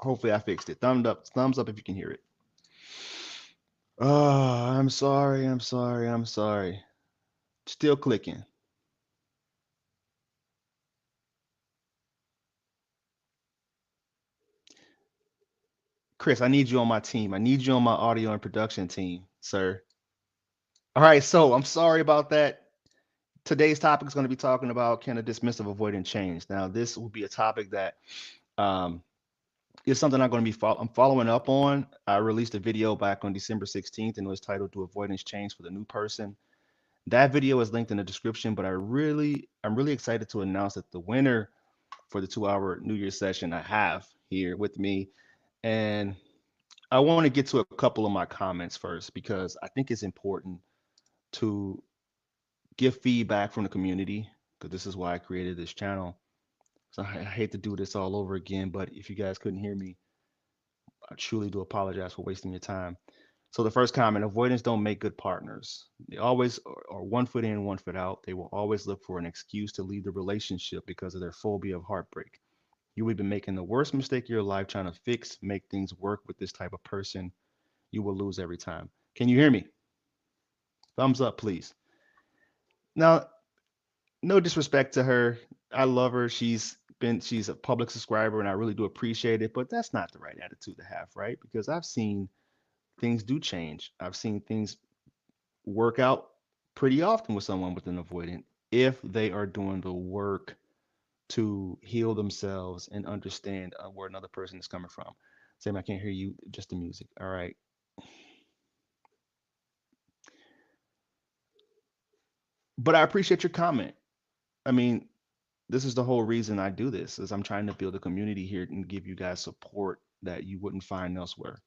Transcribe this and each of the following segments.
Hopefully I fixed it. Thumbs up if you can hear it. Oh, I'm sorry. I'm sorry. I'm sorry. Still clicking. Chris, I need you on my team. I need you on my audio and production team, sir. All right, so I'm sorry about that. Today's topic is going to be talking about can a dismissive avoidant change. Now, this will be a topic that um, is something I'm going to be I'm following up on. I released a video back on December 16th, and it was titled "Do Avoidance Change for the New Person?" That video is linked in the description, but I'm really excited to announce that the winner for the 2-hour New Year's session I have here with me, and I want to get to a couple of my comments first because I think it's important to give feedback from the community because this is why I created this channel. So I hate to do this all over again, but if you guys couldn't hear me, I truly do apologize for wasting your time. So the first comment, avoidance don't make good partners. They always are 1 foot in, 1 foot out. They will always look for an excuse to leave the relationship because of their phobia of heartbreak. You will be making the worst mistake of your life trying to make things work with this type of person. You will lose every time. Can you hear me? Thumbs up, please. Now, no disrespect to her. I love her. She's a public subscriber and I really do appreciate it, but that's not the right attitude to have, right? Because I've seen things do change. I've seen things work out pretty often with someone with an avoidant if they are doing the work to heal themselves and understand where another person is coming from. Sam, I can't hear you, just the music. All right. But I appreciate your comment. I mean, this is the whole reason I do this is I'm trying to build a community here and give you guys support that you wouldn't find elsewhere.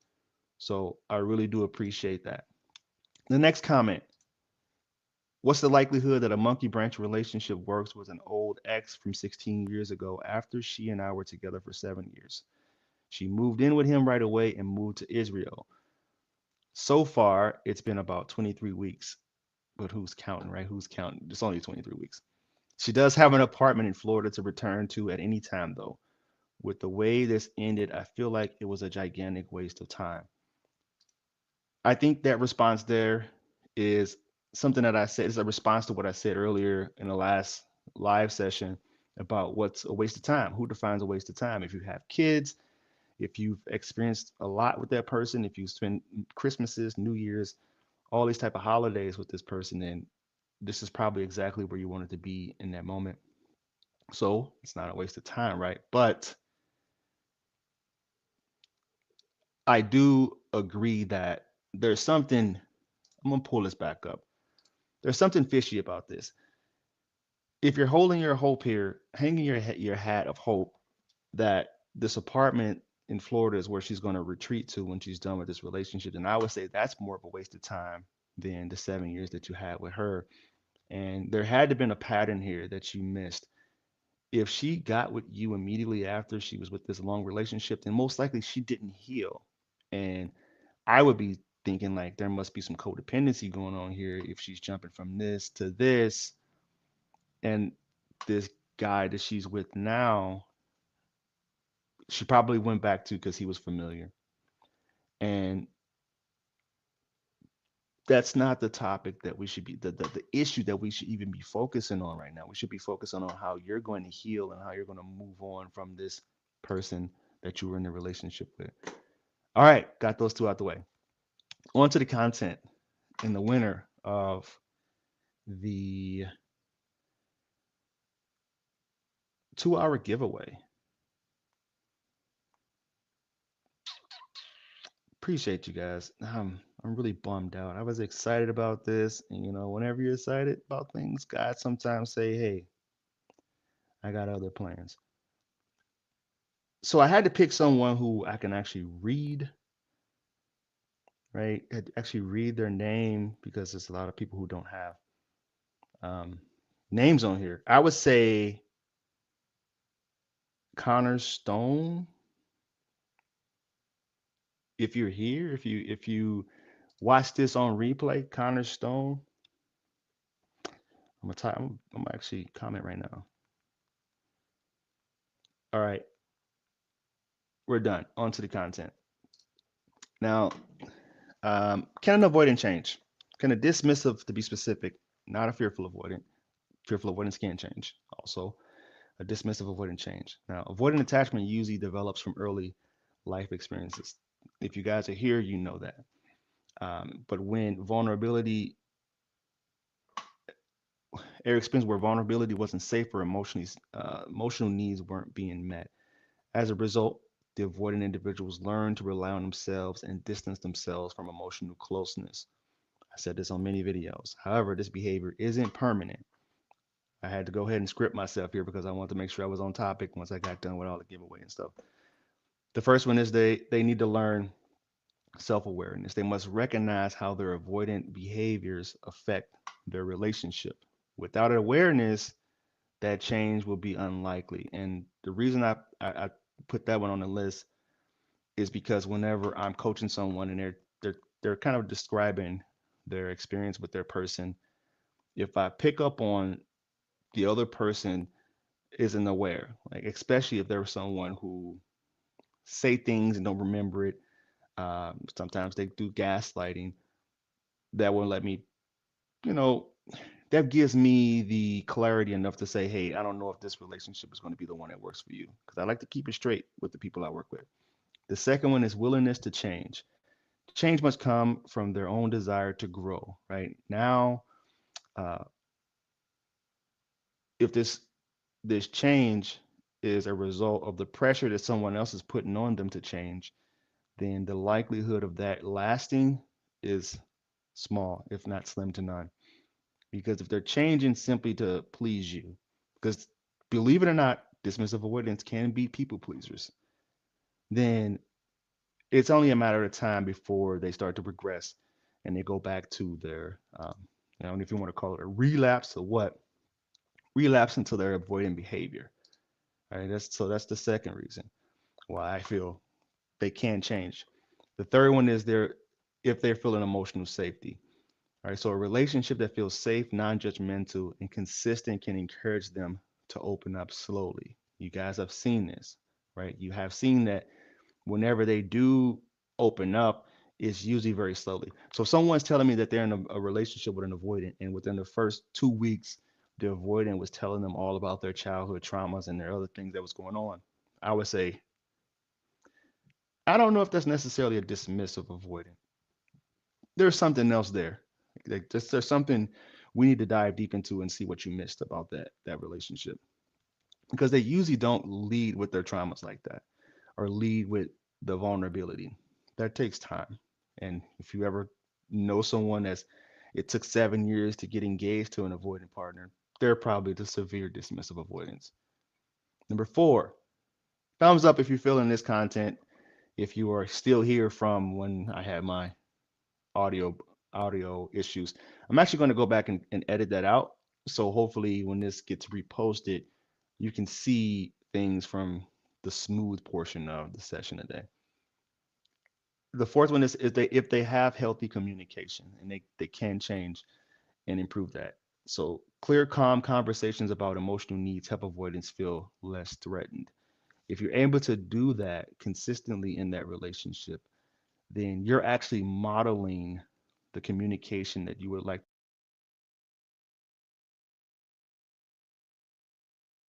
So I really do appreciate that. The next comment. What's the likelihood that a monkey branch relationship works with an old ex from 16 years ago after she and I were together for 7 years? She moved in with him right away and moved to Israel. So far, it's been about 23 weeks. But who's counting, right? Who's counting? It's only 23 weeks. She does have an apartment in Florida to return to at any time, though. With the way this ended, I feel like it was a gigantic waste of time. I think that response there is something that I said is a response to what I said earlier in the last live session about what's a waste of time. Who defines a waste of time? If you have kids, if you've experienced a lot with that person, if you spend Christmases, New Year's, all these type of holidays with this person, then this is probably exactly where you wanted to be in that moment. So it's not a waste of time, right? But I do agree that there's something, I'm gonna pull this back up. There's something fishy about this. If you're holding your hope here, hanging your hat of hope that this apartment in Florida is where she's going to retreat to when she's done with this relationship, then I would say that's more of a waste of time than the 7 years that you had with her. And there had to have been a pattern here that you missed. If she got with you immediately after she was with this long relationship, then most likely she didn't heal. And I would be thinking like there must be some codependency going on here if she's jumping from this to this. And this guy that she's with now, she probably went back to because he was familiar. And that's not the topic that we should be, the issue that we should even be focusing on right now. We should be focusing on how you're going to heal and how you're going to move on from this person that you were in a relationship with. All right, got those two out the way. On to the content and the winner of the 2-hour giveaway. Appreciate you guys. I'm really bummed out. I was excited about this, and whenever you're excited about things, God sometimes say, "Hey, I got other plans." So I had to pick someone who I can actually read, right? Actually read their name because there's a lot of people who don't have um, names on here. I would say Connor Stone. If you're here, if you watch this on replay, Connor Stone. I'm gonna type. I'm gonna actually comment right now. All right. we're done. On to the content. Now, can an avoidant change? Can a dismissive, to be specific, not a fearful avoidant, fearful avoidance can change. Also, a dismissive avoidant change. Now, avoidant attachment usually develops from early life experiences. If you guys are here, you know that. But when vulnerability, Eric experience where vulnerability wasn't safe or emotional needs weren't being met. As a result, the avoidant individuals learn to rely on themselves and distance themselves from emotional closeness. I said this on many videos. However, this behavior isn't permanent. I had to go ahead and script myself here because I wanted to make sure I was on topic once I got done with all the giveaway and stuff. The first one is they need to learn self-awareness. They must recognize how their avoidant behaviors affect their relationship. Without awareness, that change will be unlikely. And the reason I put that one on the list is because whenever I'm coaching someone and they're kind of describing their experience with their person, if I pick up on the other person isn't aware, like especially if there's someone who say things and don't remember it, sometimes they do gaslighting, that will let me, you know, that gives me the clarity enough to say, hey, I don't know if this relationship is going to be the one that works for you, because I like to keep it straight with the people I work with. The second one is willingness to change. Change must come from their own desire to grow. Right now, uh, if this change is a result of the pressure that someone else is putting on them to change, then the likelihood of that lasting is small, if not slim to none. Because if they're changing simply to please you, because believe it or not, dismissive avoidance can be people pleasers, then it's only a matter of time before they start to regress and they go back to their, I don't know if you want to call it a relapse or what, relapse into their avoidant behavior. All right, that's the second reason why I feel they can change. The third one is if they're feeling emotional safety. All right, so a relationship that feels safe, non-judgmental, and consistent can encourage them to open up slowly. You guys have seen this, right? You have seen that whenever they do open up, it's usually very slowly. So if someone's telling me that they're in a relationship with an avoidant, and within the first 2 weeks, the avoidant was telling them all about their childhood traumas and their other things that was going on, I would say, I don't know if that's necessarily a dismissive avoidant. There's something else there. Like there's something we need to dive deep into and see what you missed about that relationship, because they usually don't lead with their traumas like that or lead with the vulnerability. That takes time. And if you ever know someone that's it took 7 years to get engaged to an avoidant partner, they're probably the severe dismissive avoidance. Number four, thumbs up if you're feeling this content. If you are still here from when I had my audio audio issues. I'm actually going to go back and edit that out. So hopefully when this gets reposted, you can see things from the smooth portion of the session today. The fourth one is they if they have healthy communication and they can change and improve that. So clear, calm conversations about emotional needs help avoidance feel less threatened. If you're able to do that consistently in that relationship, then you're actually modeling the communication that you would like to see in your relationship. And if you are modeling the communication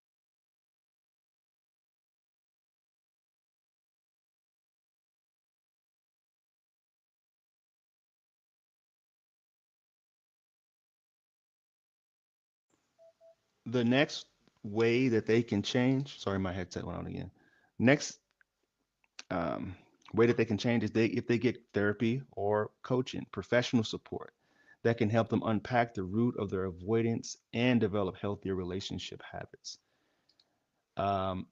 that you would like to see in your relationship, then the next way that they can change, sorry, my headset went out again. Next um, way that they can change is they if they get therapy or coaching, professional support that can help them unpack the root of their avoidance and develop healthier relationship habits. Um,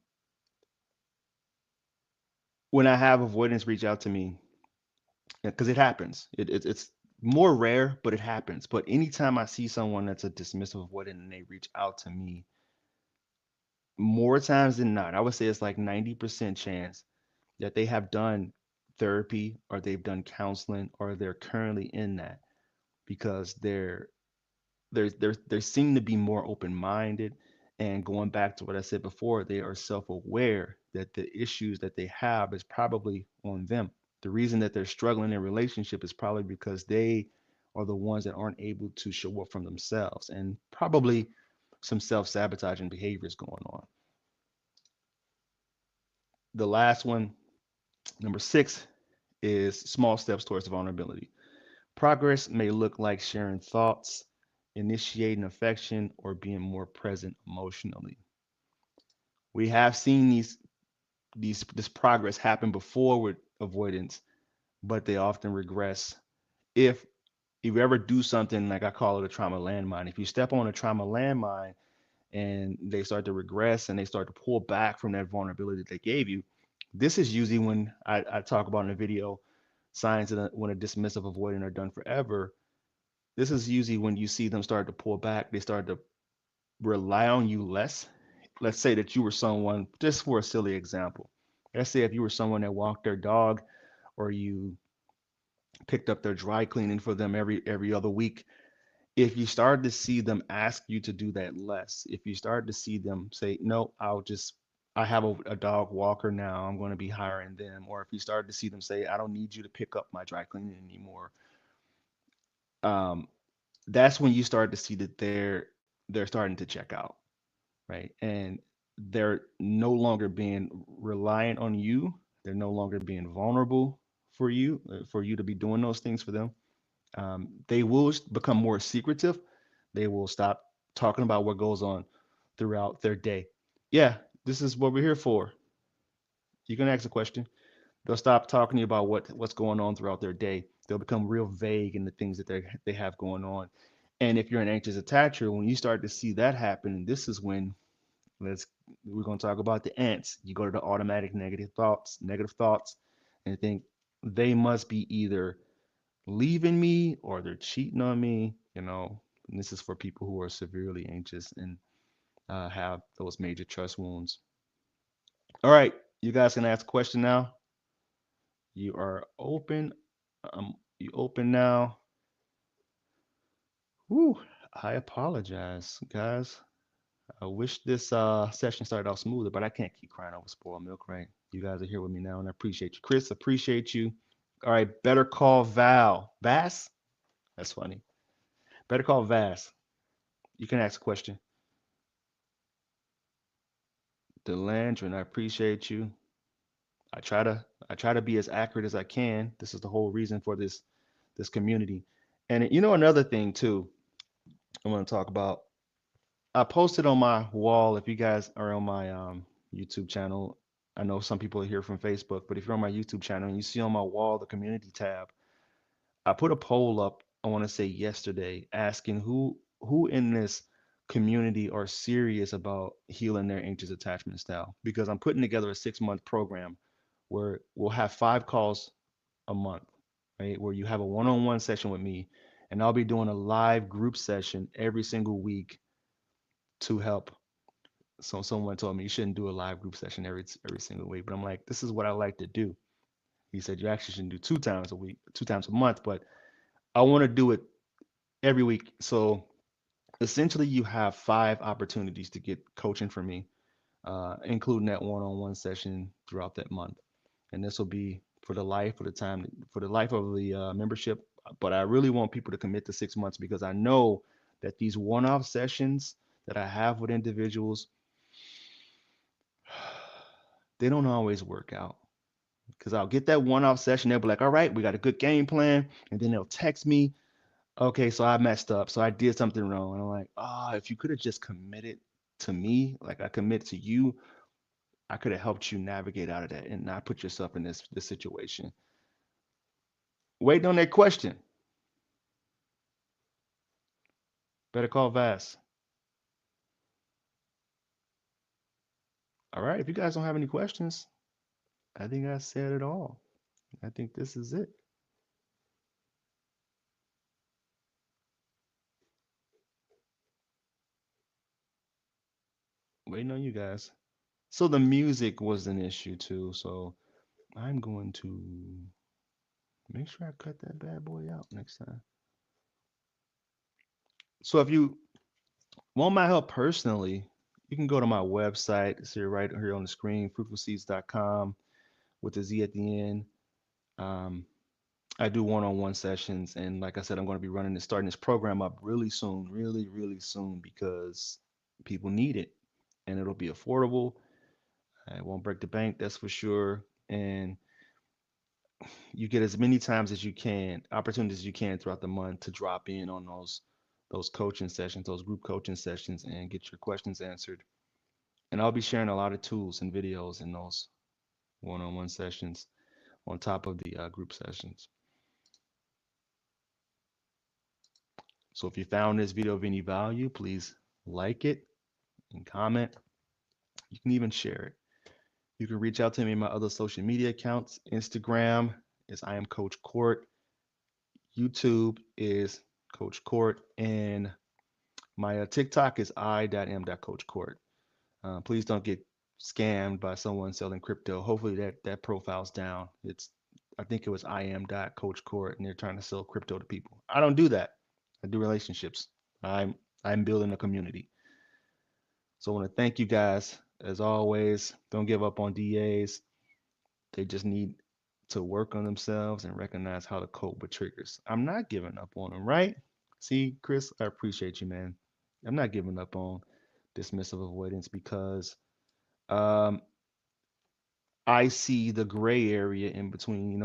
when I have avoidance reach out to me, because it happens, it's more rare, but it happens. But anytime I see someone that's a dismissive avoidant and they reach out to me, more times than not, I would say it's like 90% chance that they have done therapy or they've done counseling or they're currently in that because they seem to be more open-minded And going back to what I said before, they are self aware that the issues that they have is probably on them. The reason that they're struggling in relationship is probably because they are the ones that aren't able to show up from themselves, and probably some self sabotaging behaviors going on. The last one, number six, is small steps towards vulnerability. Progress may look like sharing thoughts, initiating affection, or being more present emotionally. We have seen this progress happen before with avoidance, but they often regress if you ever do something like I call it a trauma landmine. If you step on a trauma landmine and they start to regress and they start to pull back from that vulnerability that they gave you, this is usually when I talk about in the video signs that when a dismissive avoidant are done forever. This is usually when you see them start to pull back. They start to rely on you less. Let's say that you were someone, just for a silly example. Let's say if you were someone that walked their dog or you picked up their dry cleaning for them every other week. If you start to see them ask you to do that less, if you start to see them say, no, I have a dog walker now, I'm going to be hiring them. Or if you start to see them say, I don't need you to pick up my dry cleaning anymore, um, that's when you start to see that they're starting to check out, right? And they're no longer being reliant on you. They're no longer being vulnerable for you to be doing those things for them. They will become more secretive. They will stop talking about what goes on throughout their day. Yeah, this is what we're here for. You can ask a question. They'll stop talking to you about what's going on throughout their day. They'll become real vague in the things that they have going on. And if you're an anxious attacher, when you start to see that happen, this is when let's we're going to talk about the ants. You go to the automatic negative thoughts, and think they must be either leaving me or they're cheating on me, you know. And this is for people who are severely anxious and have those major trust wounds. All right, you guys can ask a question now. You are open. You open now. Whew, I apologize, guys. I wish this session started off smoother, but I can't keep crying over spoiled milk, right? You guys are here with me now, and I appreciate you. Chris, appreciate you. All right, better call Val. Vass? That's funny. Better call Vass. You can ask a question. Delandrin, I appreciate you. I try to be as accurate as I can. This is the whole reason for this community. And you know another thing too, I want to talk about. I posted on my wall. If you guys are on my YouTube channel, I know some people are here from Facebook, but if you're on my YouTube channel and you see on my wall the community tab, I put a poll up. I want to say yesterday, asking who in this community are serious about healing their anxious attachment style, because I'm putting together a 6 month program where we'll have 5 calls a month, right? Where you have a one-on-one session with me, and I'll be doing a live group session every single week to help. So someone told me you shouldn't do a live group session every single week, but I'm like, this is what I like to do. He said you actually shouldn't do 2 times a week, 2 times a month, but I want to do it every week. So essentially, you have 5 opportunities to get coaching from me, including that one-on-one session throughout that month. And this will be for the life of the time, for the life of the membership. But I really want people to commit to 6 months, because I know that these one-off sessions that I have with individuals, they don't always work out. Because I'll get that one-off session, they'll be like, all right, we got a good game plan. And then they'll text me, okay, so I messed up. So I did something wrong. And I'm like, if you could have just committed to me, like I commit to you, I could have helped you navigate out of that and not put yourself in this situation. Waiting on that question. Better call Vass. All right. If you guys don't have any questions, I think I said it all. I think this is it. Waiting on you guys. So the music was an issue too. So I'm going to make sure I cut that bad boy out next time. So if you want my help personally, you can go to my website. It's here right here on the screen, fruitfulseeds.com with the Z at the end. Um, I do one-on-one sessions, and like I said, I'm going to be starting this program up really soon, really, really soon, because people need it, and it'll be affordable. It won't break the bank, that's for sure. And you get as many times as you can, opportunities as you can throughout the month to drop in on those coaching sessions, those group coaching sessions, and get your questions answered. And I'll be sharing a lot of tools and videos in those one-on-one sessions on top of the group sessions. So if you found this video of any value, please like it and comment. You can even share it. You can reach out to me in my other social media accounts. Instagram is I am Coach Court. YouTube is Coach Court, and my TikTok is I.am.coachcourt. Please don't get scammed by someone selling crypto. Hopefully that profile's down. I think it was I.am.coachcourt, and they're trying to sell crypto to people. I don't do that. I do relationships. I'm building a community. So I want to thank you guys as always. Don't give up on DAs. They just need to work on themselves and recognize how to cope with triggers. I'm not giving up on them, right? See, Chris, I appreciate you, man. I'm not giving up on dismissive avoidance because um, I see the gray area in between.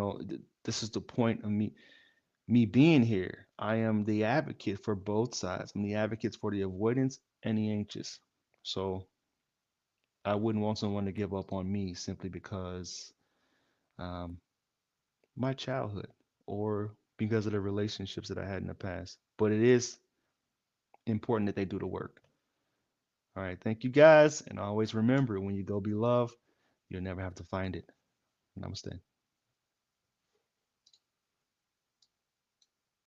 This is the point of me being here. I am the advocate for both sides. I'm the advocate for the avoidance and the anxious. So I wouldn't want someone to give up on me simply because um, my childhood or because of the relationships that I had in the past. But it is important that they do the work. All right. Thank you guys. And always remember when you go be loved, you'll never have to find it. Namaste.